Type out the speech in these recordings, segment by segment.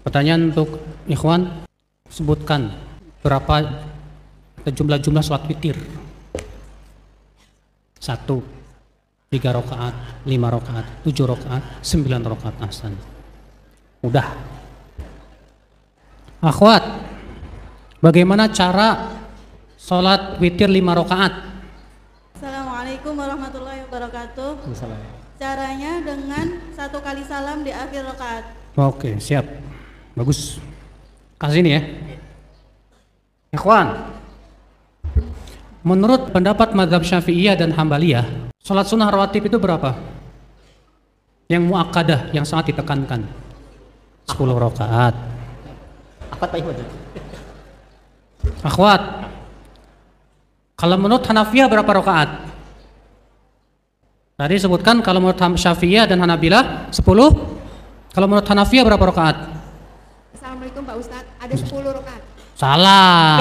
Pertanyaan untuk ikhwan, sebutkan berapa jumlah sholat witir. 1, 3 rakaat, 5 rakaat, 7 rakaat, 9 rakaat. Ahsan. Udah. Akhwat, bagaimana cara sholat witir 5 rakaat? Assalamualaikum warahmatullahi wabarakatuh. Caranya dengan 1 kali salam di akhir rakaat. Oke, siap. Bagus. Kasih ini ya. Ikhwan, menurut pendapat mazhab Syafi'iyah dan Hambaliyah, sholat sunnah rawatib itu berapa? Yang muakkadah, yang sangat ditekankan. 10 rakaat. Apa Pak Iwan? Akhwat, kalau menurut Hanafiyah berapa rakaat? Tadi sebutkan kalau menurut Syafi'iyah dan Hanabilah 10. Kalau menurut Hanafiyah berapa rakaat? Assalamualaikum Pak Ustadz, ada 10 rakaat. Salah.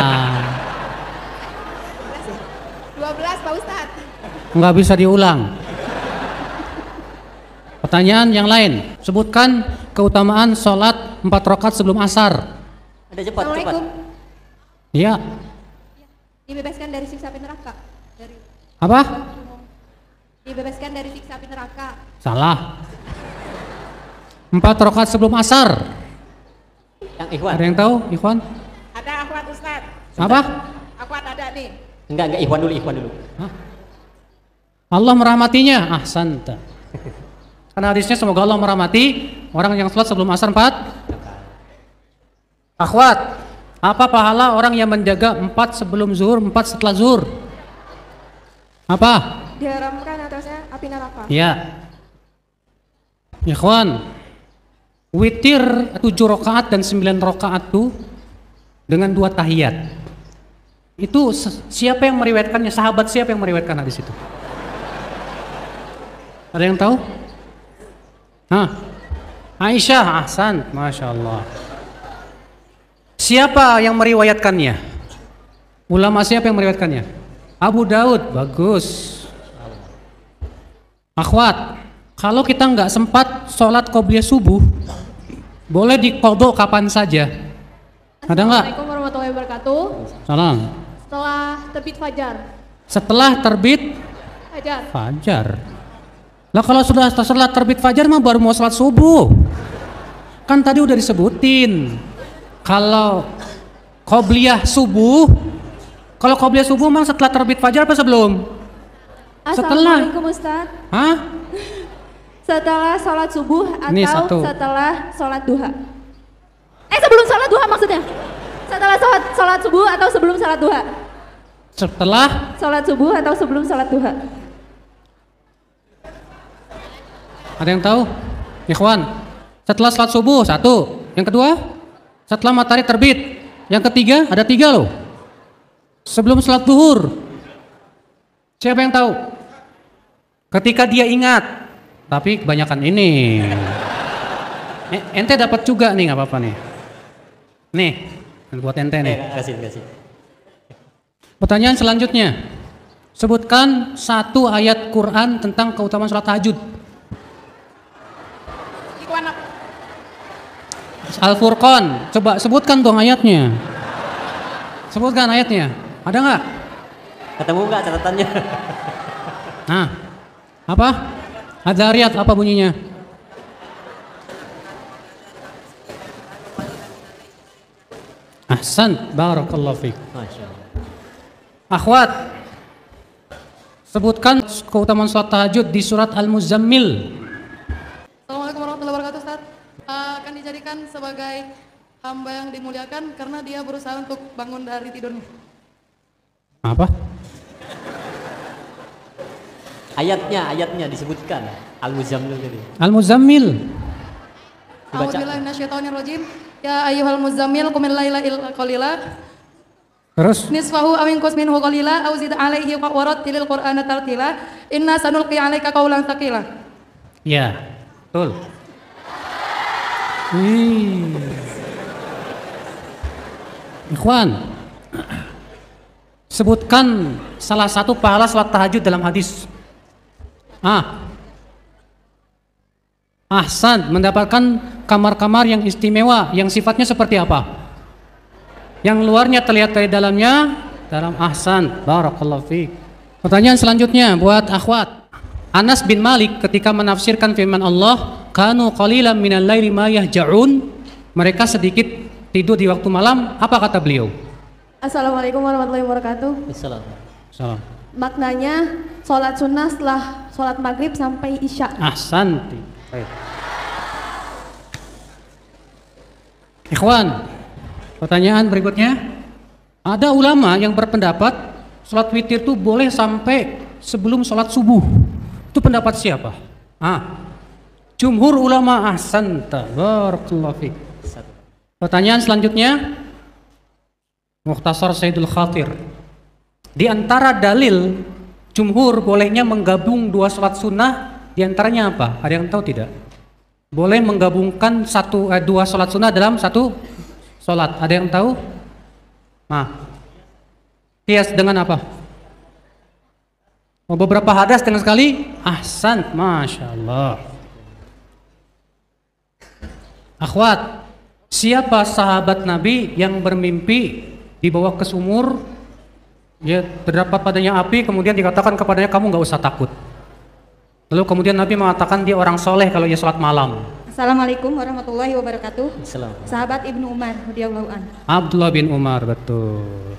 12 Pak Ustadz. Nggak bisa diulang. Pertanyaan yang lain, sebutkan keutamaan sholat 4 rakaat sebelum asar. Ada cepat. Assalamualaikum. Iya. Dibebaskan dari siksa api neraka. Apa? Dibebaskan dari siksa api neraka. Salah. 4 rakaat sebelum asar. Yang Ikhwan. Ada yang tahu, Ikhwan? Ada akhwat Ustadz. Apa? Akhwat ada nih. Enggak Ikhwan dulu. Hah? Allah merahmatinya. Ahsanta. Karena hadisnya semoga Allah merahmati orang yang sholat sebelum asar 4. Akhwat, apa pahala orang yang menjaga 4 sebelum zuhur, 4 setelah zuhur? Apa? Diharamkan atasnya api neraka. Ya. Ikhwan, witir 7 rakaat dan 9 rakaat itu dengan 2 tahiyat. Itu siapa yang meriwayatkannya? Sahabat siapa yang meriwayatkan hadis itu? Ada yang tahu? Hah? Aisyah. Ahsan, Masya Allah. Siapa yang meriwayatkannya? Ulama siapa yang meriwayatkannya? Abu Daud. Bagus. Akhwat, kalau kita nggak sempat sholat qobliyah subuh, boleh diqodho kapan saja. Ada nggak? Assalamualaikum warahmatullahi wabarakatuh. Salam. Setelah terbit fajar. Setelah terbit fajar. Lah kalau sudah setelah terbit fajar mah baru mau sholat subuh. Kan tadi udah disebutin. Kalau qobliyah subuh, memang setelah terbit fajar apa sebelum? Setelah. Assalamualaikum Ustadz. Hah? Setelah sholat subuh Ini atau 1. setelah sholat duha? Sebelum sholat duha maksudnya? Setelah sholat subuh atau sebelum sholat duha? Setelah Sholat subuh atau sebelum sholat duha? Ada yang tahu? Ikhwan, setelah sholat subuh 1. Yang kedua, setelah matahari terbit. Yang ketiga, ada 3 loh. Sebelum sholat zuhur. Siapa yang tahu? Ketika dia ingat. Tapi kebanyakan ini. Ente dapat juga nih, nggak apa-apa nih. Nih, buat ente nih. Kasih. Pertanyaan selanjutnya. Sebutkan 1 ayat Quran tentang keutamaan sholat tahajud. Al-Furqan. Coba sebutkan dong ayatnya. Sebutkan ayatnya. Ada nggak? Ketemu nggak catatannya? Nah, apa? Adzariyat apa bunyinya? Ahsan, barakallahu fiik. Masya Allah. Akhwat, sebutkan keutamaan sholat tahajud di surat Al-Muzammil. Assalamualaikum warahmatullahi wabarakatuh Ustaz. Akan dijadikan sebagai hamba yang dimuliakan karena dia berusaha untuk bangun dari tidurnya. Apa? Ayatnya disebutkan. Al-Muzammil tadi. Al-Muzammil. A'udzubillahi minasyaitonirrajim. Ya ayyuhal muzammil qumil laila illa qalila. Terus? Nisfahu aw inqus minhu qalila aw zid 'alaihi wa rattilil qur'ana tartila. Inna sanulqi 'alaika qawlan tsaqila. Ya, betul. Ikhwan, sebutkan salah satu pahala salat tahajud dalam hadis. Ahsan, mendapatkan kamar-kamar yang istimewa, yang sifatnya seperti apa? Yang luarnya terlihat dari dalamnya, dalam ahsan, barakallahu fiik. Pertanyaan selanjutnya buat akhwat. Anas bin Malik ketika menafsirkan firman Allah, kanu qalilan minal laili ma yahja'un, mereka sedikit tidur di waktu malam, apa kata beliau? Assalamualaikum warahmatullahi wabarakatuh. Salam. Maknanya sholat sunnah setelah sholat maghrib sampai isya. Ahsanti. Baik. Ikhwan, pertanyaan berikutnya. Ada ulama yang berpendapat sholat witir itu boleh sampai sebelum sholat subuh. Itu pendapat siapa? Jumhur ulama. Ahsanta. Barakallahu fiik. Pertanyaan selanjutnya. Mukhtasar Sayyidul Khatir. Di antara dalil jumhur bolehnya menggabung dua sholat sunnah, di antaranya apa? Ada yang tahu tidak? Boleh menggabungkan dua sholat sunnah dalam satu sholat. Ada yang tahu? Kias dengan apa? Beberapa hadas dengan sekali? Ahsan, Masya Allah. Akhwat, siapa sahabat Nabi yang bermimpi dibawa ke sumur, ya terdapat padanya api, kemudian dikatakan kepadanya kamu nggak usah takut. Lalu kemudian Nabi mengatakan dia orang soleh kalau ia sholat malam. Assalamualaikum warahmatullahi wabarakatuh. Salam. Sahabat Ibnu Umar radhiyallahu an. Abdullah bin Umar, betul.